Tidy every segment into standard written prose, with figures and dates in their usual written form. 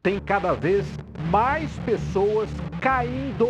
Tem cada vez mais pessoas caindo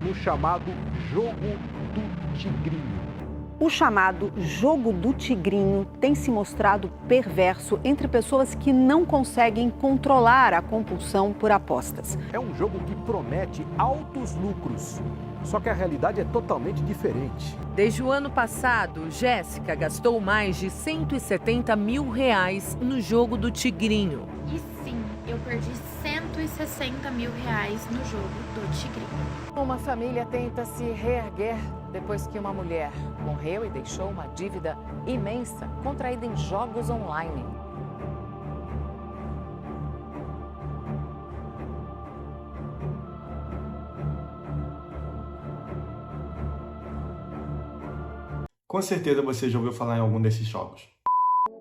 no chamado jogo do tigrinho. O chamado jogo do tigrinho tem se mostrado perverso entre pessoas que não conseguem controlar a compulsão por apostas. É um jogo que promete altos lucros, só que a realidade é totalmente diferente. Desde o ano passado, Jéssica gastou mais de R$170 mil no jogo do tigrinho. E sim, eu perdi R$160 mil no jogo do tigrinho. Uma família tenta se reerguer depois que uma mulher morreu e deixou uma dívida imensa contraída em jogos online. Com certeza você já ouviu falar em algum desses jogos.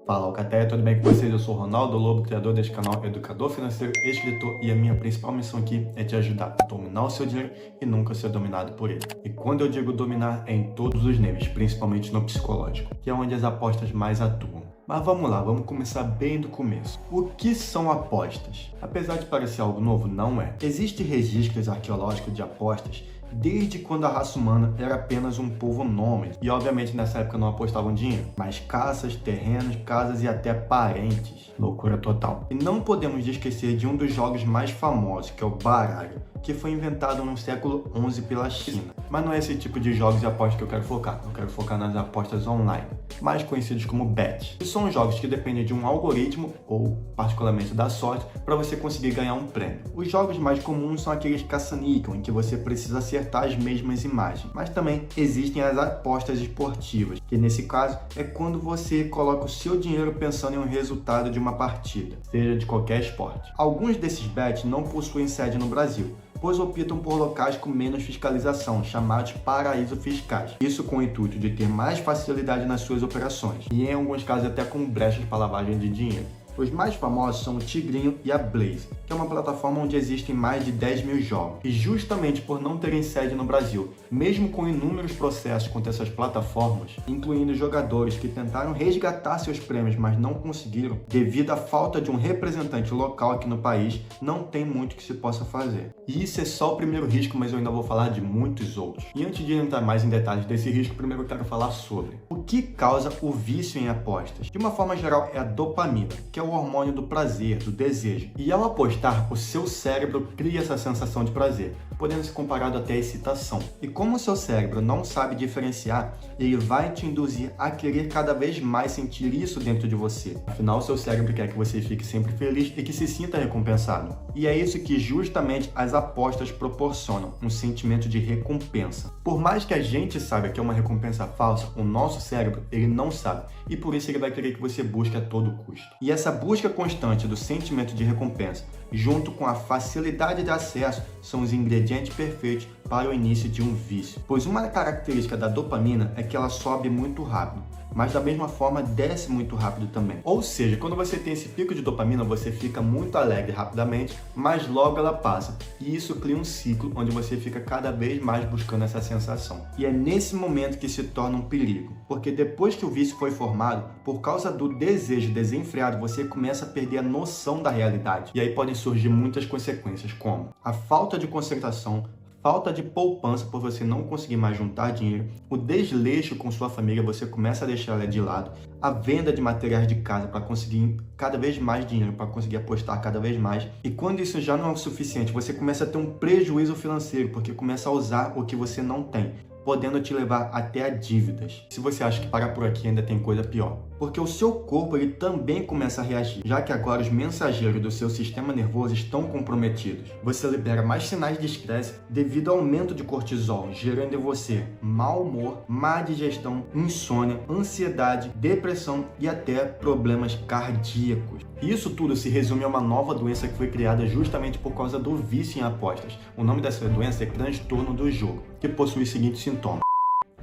Fala, Alcateia, tudo bem com vocês? Eu sou Ronaldo Lobo, criador deste canal, educador financeiro, escritor, e a minha principal missão aqui é te ajudar a dominar o seu dinheiro e nunca ser dominado por ele. E quando eu digo dominar, é em todos os níveis, principalmente no psicológico, que é onde as apostas mais atuam. Mas vamos lá, vamos começar bem do começo. O que são apostas? Apesar de parecer algo novo, não é. Existem registros arqueológicos de apostas desde quando a raça humana era apenas um povo nômade. E obviamente nessa época não apostavam dinheiro, mas caças, terrenos, casas e até parentes. Loucura total. E não podemos esquecer de um dos jogos mais famosos, que é o baralho, que foi inventado no século XI pela China. Mas não é esse tipo de jogos e apostas que eu quero focar. Eu quero focar nas apostas online, mais conhecidos como bet. Que são jogos que dependem de um algoritmo, ou particularmente da sorte, para você conseguir ganhar um prêmio. Os jogos mais comuns são aqueles caça-níquel, em que você precisa acertar as mesmas imagens. Mas também existem as apostas esportivas, que nesse caso é quando você coloca o seu dinheiro pensando em um resultado de uma partida, seja de qualquer esporte. Alguns desses bets não possuem sede no Brasil, pois optam por locais com menos fiscalização, chamados paraísos fiscais. Isso com o intuito de ter mais facilidade nas suas operações, e em alguns casos até com brechas para lavagem de dinheiro. Os mais famosos são o Tigrinho e a Blaze, que é uma plataforma onde existem mais de 10 mil jogos. E justamente por não terem sede no Brasil, mesmo com inúmeros processos contra essas plataformas, incluindo jogadores que tentaram resgatar seus prêmios, mas não conseguiram, devido à falta de um representante local aqui no país, não tem muito que se possa fazer. E isso é só o primeiro risco, mas eu ainda vou falar de muitos outros. E antes de entrar mais em detalhes desse risco, primeiro eu quero falar sobre o que causa o vício em apostas. De uma forma geral, é a dopamina, que é o hormônio do prazer, do desejo. E ao apostar, o seu cérebro cria essa sensação de prazer, podendo ser comparado até à excitação. E como o seu cérebro não sabe diferenciar, ele vai te induzir a querer cada vez mais sentir isso dentro de você. Afinal, o seu cérebro quer que você fique sempre feliz e que se sinta recompensado. E é isso que justamente as apostas proporcionam, um sentimento de recompensa. Por mais que a gente saiba que é uma recompensa falsa, o nosso cérebro, ele não sabe. E por isso ele vai querer que você busque a todo custo. E essa busca constante do sentimento de recompensa, junto com a facilidade de acesso, são os ingredientes perfeitos para o início de um vício. Pois uma característica da dopamina é que ela sobe muito rápido, mas da mesma forma desce muito rápido também. Ou seja, quando você tem esse pico de dopamina, você fica muito alegre rapidamente, mas logo ela passa. E isso cria um ciclo onde você fica cada vez mais buscando essa sensação. E é nesse momento que se torna um perigo, porque depois que o vício foi formado, por causa do desejo desenfreado, você começa a perder a noção da realidade. E aí podem surgir muitas consequências, como a falta de concentração, falta de poupança por você não conseguir mais juntar dinheiro, o desleixo com sua família, você começa a deixar ela de lado, a venda de materiais de casa para conseguir cada vez mais dinheiro, para conseguir apostar cada vez mais. E quando isso já não é o suficiente, você começa a ter um prejuízo financeiro, porque começa a usar o que você não tem, podendo te levar até a dívidas. Se você acha que parar por aqui ainda tem coisa pior. Porque o seu corpo ele também começa a reagir, já que agora os mensageiros do seu sistema nervoso estão comprometidos. Você libera mais sinais de estresse devido ao aumento de cortisol, gerando em você mau humor, má digestão, insônia, ansiedade, depressão e até problemas cardíacos. Isso tudo se resume a uma nova doença que foi criada justamente por causa do vício em apostas. O nome dessa doença é transtorno do jogo, que possui os seguintes sintomas.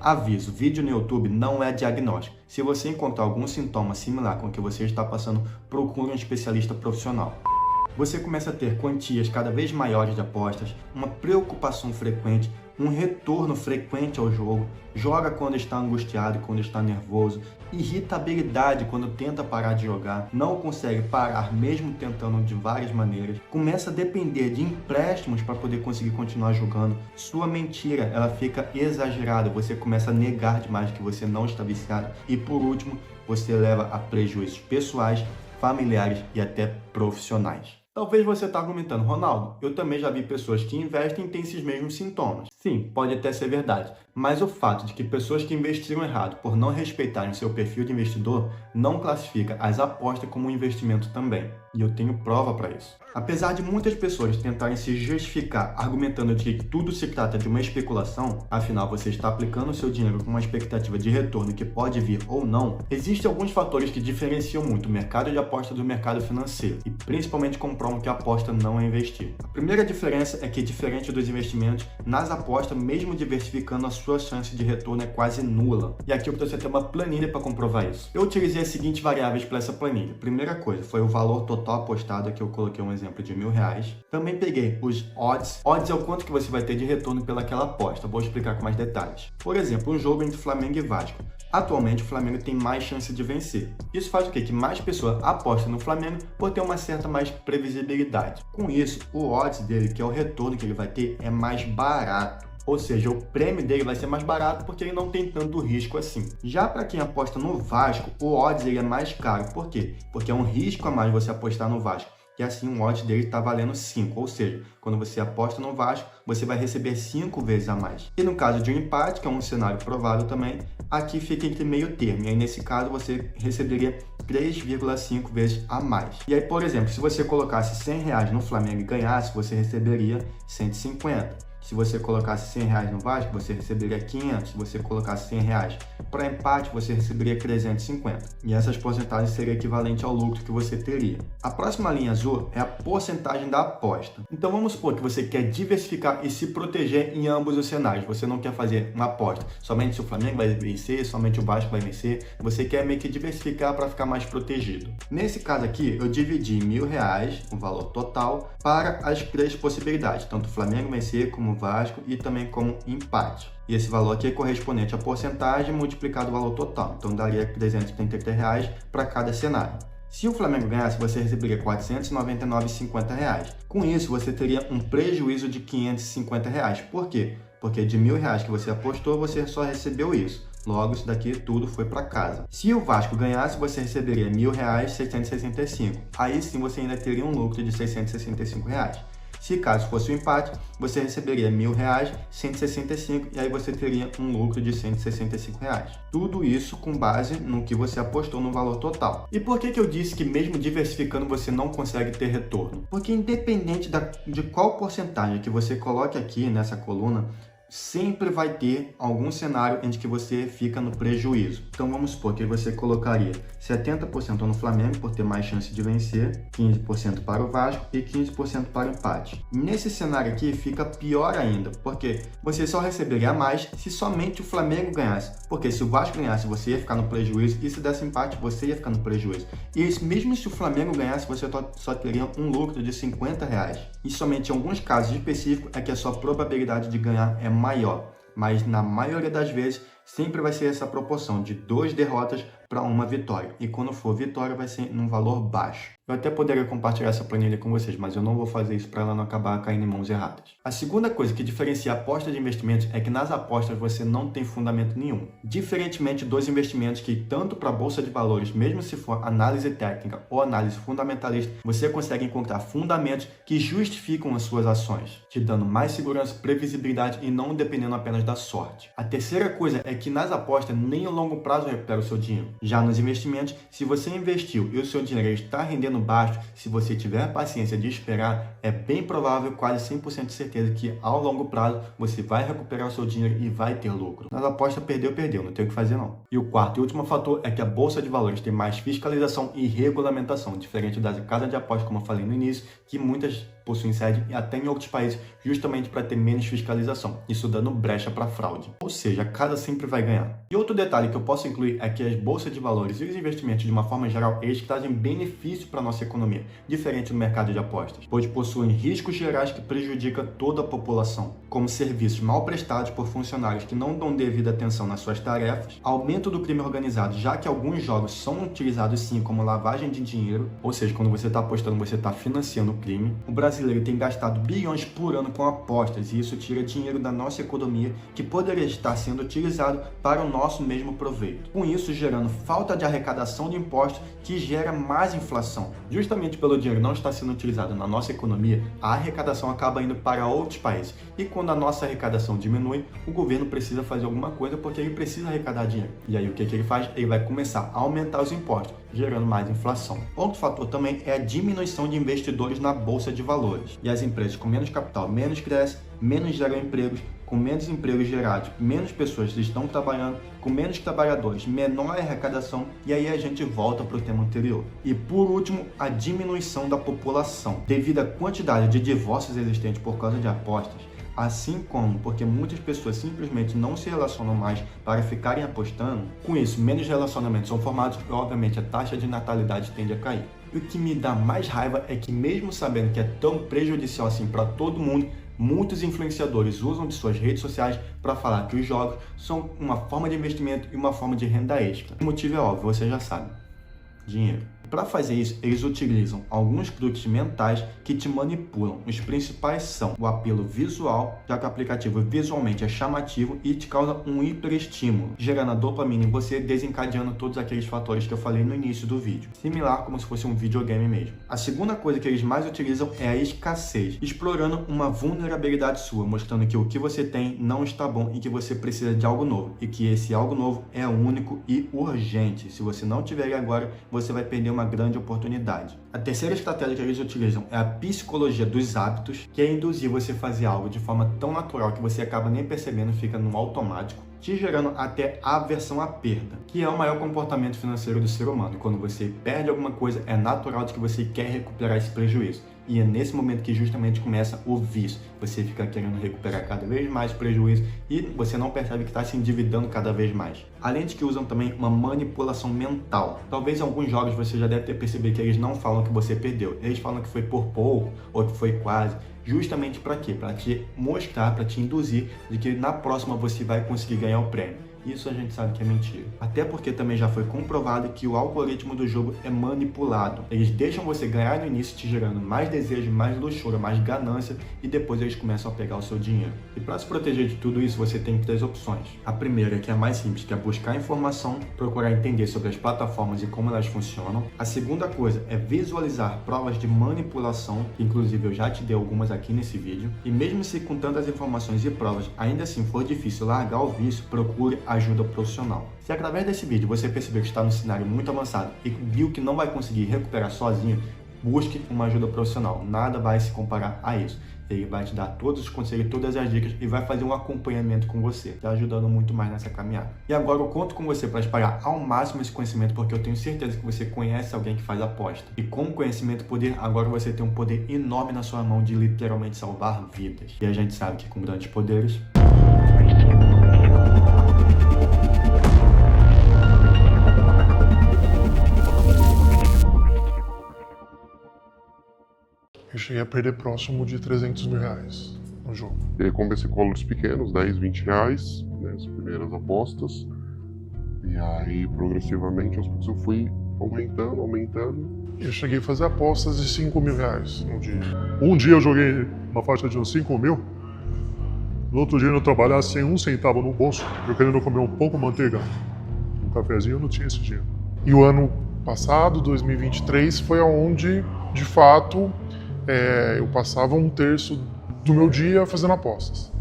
Aviso, vídeo no YouTube não é diagnóstico. Se você encontrar algum sintoma similar com o que você está passando, procure um especialista profissional. Você começa a ter quantias cada vez maiores de apostas, uma preocupação frequente, um retorno frequente ao jogo, joga quando está angustiado e quando está nervoso, irritabilidade quando tenta parar de jogar, não consegue parar mesmo tentando de várias maneiras, começa a depender de empréstimos para poder conseguir continuar jogando, sua mentira ela fica exagerada, você começa a negar demais que você não está viciado e por último, você leva a prejuízos pessoais, familiares e até profissionais. Talvez você está argumentando, Ronaldo, eu também já vi pessoas que investem e têm esses mesmos sintomas. Sim, pode até ser verdade, mas o fato de que pessoas que investiram errado por não respeitarem seu perfil de investidor não classifica as apostas como um investimento também. E eu tenho prova para isso. Apesar de muitas pessoas tentarem se justificar argumentando de que tudo se trata de uma especulação, afinal você está aplicando o seu dinheiro com uma expectativa de retorno que pode vir ou não, existem alguns fatores que diferenciam muito o mercado de aposta do mercado financeiro e principalmente comprovam que a aposta não é investir. A primeira diferença é que, diferente dos investimentos, nas apostas, mesmo diversificando, a sua chance de retorno é quase nula. E aqui eu trouxe até uma planilha para comprovar isso. Eu utilizei as seguintes variáveis para essa planilha. Primeira coisa foi o valor total apostado, aqui eu coloquei um exemplo de R$1.000. Também peguei os odds. Odds é o quanto que você vai ter de retorno pelaquela aposta. Vou explicar com mais detalhes. Por exemplo, um jogo entre Flamengo e Vasco. Atualmente, o Flamengo tem mais chance de vencer. Isso faz o quê? Que mais pessoas apostam no Flamengo por ter uma certa mais previsibilidade. Com isso, o odds dele, que é o retorno que ele vai ter, é mais barato. Ou seja, o prêmio dele vai ser mais barato porque ele não tem tanto risco assim. Já para quem aposta no Vasco, o odds ele é mais caro. Por quê? Porque é um risco a mais você apostar no Vasco. E assim o odds dele está valendo 5, ou seja, quando você aposta no Vasco, você vai receber 5 vezes a mais. E no caso de um empate, que é um cenário provável também, aqui fica entre meio termo, e aí nesse caso você receberia 3,5 vezes a mais. E aí, por exemplo, se você colocasse R$100 no Flamengo e ganhasse, você receberia 150. Se você colocasse R$100 no Vasco, você receberia 500. Se você colocasse R$100 para empate, você receberia 350. E essas porcentagens seriam equivalentes ao lucro que você teria. A próxima linha azul é a porcentagem da aposta. Então vamos supor que você quer diversificar e se proteger em ambos os cenários. Você não quer fazer uma aposta somente se o Flamengo vai vencer, somente o Vasco vai vencer. Você quer meio que diversificar para ficar mais protegido. Nesse caso aqui, eu dividi R$1.000, o valor total, para as 3 possibilidades. Tanto o Flamengo vencer como o Vasco e também como empate. E esse valor aqui é correspondente à porcentagem multiplicado o valor total. Então daria R$333 para cada cenário. Se o Flamengo ganhasse, você receberia R$ 499,50. Com isso, você teria um prejuízo de R$ 550. Por quê? Porque de R$1.000 que você apostou, você só recebeu isso. Logo, isso daqui tudo foi para casa. Se o Vasco ganhasse, você receberia R$ 1.665. Aí sim você ainda teria um lucro de R$ 665. Se caso fosse um empate, você receberia R$ 1.000, 165 e aí você teria um lucro de R$ 165. Tudo isso com base no que você apostou no valor total. E por que eu disse que mesmo diversificando você não consegue ter retorno? Porque independente de qual porcentagem que você coloque aqui nessa coluna, sempre vai ter algum cenário em que você fica no prejuízo. Então vamos supor que você colocaria 70% no Flamengo por ter mais chance de vencer, 15% para o Vasco e 15% para o empate. Nesse cenário aqui fica pior ainda, porque você só receberia mais se somente o Flamengo ganhasse. Porque se o Vasco ganhasse, você ia ficar no prejuízo e se desse empate, você ia ficar no prejuízo. E mesmo se o Flamengo ganhasse, você só teria um lucro de R$ 50. E somente em alguns casos específicos é que a sua probabilidade de ganhar é maior, mas na maioria das vezes sempre vai ser essa proporção de 2 derrotas para 1 vitória. E quando for vitória vai ser num valor baixo. Eu até poderia compartilhar essa planilha com vocês, mas eu não vou fazer isso para ela não acabar caindo em mãos erradas. A segunda coisa que diferencia a aposta de investimentos é que nas apostas você não tem fundamento nenhum. Diferentemente dos investimentos que tanto para a bolsa de valores, mesmo se for análise técnica ou análise fundamentalista, você consegue encontrar fundamentos que justificam as suas ações, te dando mais segurança, previsibilidade e não dependendo apenas da sorte. A terceira coisa é que nas apostas nem a longo prazo recupera o seu dinheiro. Já nos investimentos, se você investiu e o seu dinheiro está rendendo baixo, se você tiver paciência de esperar, é bem provável, quase 100% de certeza, que ao longo prazo você vai recuperar o seu dinheiro e vai ter lucro. Nas apostas, perdeu, não tem o que fazer não. E o quarto e último fator é que a bolsa de valores tem mais fiscalização e regulamentação, diferente das casas de apostas, como eu falei no início, que muitas possuem sede até em outros países, justamente para ter menos fiscalização, isso dando brecha para fraude. Ou seja, a casa sempre vai ganhar. E outro detalhe que eu posso incluir é que as bolsas de valores e os investimentos de uma forma geral, eles trazem benefício para a nossa economia, diferente do mercado de apostas, pois possuem riscos gerais que prejudicam toda a população, como serviços mal prestados por funcionários que não dão devida atenção nas suas tarefas, aumento do crime organizado, já que alguns jogos são utilizados sim como lavagem de dinheiro, ou seja, quando você está apostando, você está financiando o crime. O brasileiro tem gastado bilhões por ano com apostas e isso tira dinheiro da nossa economia que poderia estar sendo utilizado para o nosso mesmo proveito. Com isso, gerando falta de arrecadação de impostos que gera mais inflação. Justamente pelo dinheiro não estar sendo utilizado na nossa economia, a arrecadação acaba indo para outros países. E quando a nossa arrecadação diminui, o governo precisa fazer alguma coisa porque ele precisa arrecadar dinheiro. E aí o que ele faz? Ele vai começar a aumentar os impostos, gerando mais inflação. Outro fator também é a diminuição de investidores na bolsa de valores. E as empresas com menos capital menos crescem, menos geram empregos, com menos empregos gerados, menos pessoas estão trabalhando, com menos trabalhadores, menor arrecadação, e aí a gente volta para o tema anterior. E por último, a diminuição da população. Devido à quantidade de divórcios existentes por causa de apostas, assim como porque muitas pessoas simplesmente não se relacionam mais para ficarem apostando, com isso menos relacionamentos são formados e obviamente a taxa de natalidade tende a cair. E o que me dá mais raiva é que mesmo sabendo que é tão prejudicial assim para todo mundo, muitos influenciadores usam de suas redes sociais para falar que os jogos são uma forma de investimento e uma forma de renda extra. O motivo é óbvio, você já sabe: dinheiro. Para fazer isso, eles utilizam alguns truques mentais que te manipulam. Os principais são o apelo visual, já que o aplicativo visualmente é chamativo e te causa um hiperestímulo, gerando a dopamina em você, desencadeando todos aqueles fatores que eu falei no início do vídeo. Similar como se fosse um videogame mesmo. A segunda coisa que eles mais utilizam é a escassez, explorando uma vulnerabilidade sua, mostrando que o que você tem não está bom e que você precisa de algo novo, e que esse algo novo é único e urgente. Se você não tiver agora, você vai perder uma grande oportunidade. A terceira estratégia que eles utilizam é a psicologia dos hábitos, que é induzir você a fazer algo de forma tão natural que você acaba nem percebendo, fica no automático, te gerando até aversão à perda, que é o maior comportamento financeiro do ser humano. Quando você perde alguma coisa, é natural de que você quer recuperar esse prejuízo. E é nesse momento que justamente começa o vício. Você fica querendo recuperar cada vez mais prejuízo e você não percebe que está se endividando cada vez mais. Além de que usam também uma manipulação mental. Talvez em alguns jogos você já deve ter percebido que eles não falam que você perdeu. Eles falam que foi por pouco ou que foi quase. Justamente para quê? Para te mostrar, para te induzir de que na próxima você vai conseguir ganhar o prêmio. Isso a gente sabe que é mentira. Até porque também já foi comprovado que o algoritmo do jogo é manipulado. Eles deixam você ganhar no início, te gerando mais desejo, mais luxúria, mais ganância, e depois eles começam a pegar o seu dinheiro. E para se proteger de tudo isso, você tem 3 opções. A primeira, que é a mais simples, que é buscar informação, procurar entender sobre as plataformas e como elas funcionam. A segunda coisa é visualizar provas de manipulação, que inclusive eu já te dei algumas aqui nesse vídeo. E mesmo se com tantas informações e provas ainda assim for difícil largar o vício, procure ajuda profissional. Se através desse vídeo você perceber que está num cenário muito avançado e viu que não vai conseguir recuperar sozinho, busque uma ajuda profissional. Nada vai se comparar a isso. Ele vai te dar todos os conselhos, todas as dicas e vai fazer um acompanhamento com você, te ajudando muito mais nessa caminhada. E agora eu conto com você para espalhar ao máximo esse conhecimento, porque eu tenho certeza que você conhece alguém que faz aposta. E com o conhecimento e poder, agora você tem um poder enorme na sua mão de literalmente salvar vidas. E a gente sabe que com grandes poderes... Eu cheguei a perder próximo de 300 mil reais no jogo. Eu comecei com valores pequenos, 10, 20 reais, né, as primeiras apostas. E aí, progressivamente, aos poucos eu fui aumentando. Eu cheguei a fazer apostas de 5 mil reais no dia. Um dia eu joguei uma faixa de uns 5 mil. No outro dia eu não trabalhava sem um centavo no bolso, eu querendo comer um pouco de manteiga. Um cafezinho eu não tinha esse dinheiro. E o ano passado, 2023, foi onde, de fato, eu passava um terço do meu dia fazendo apostas.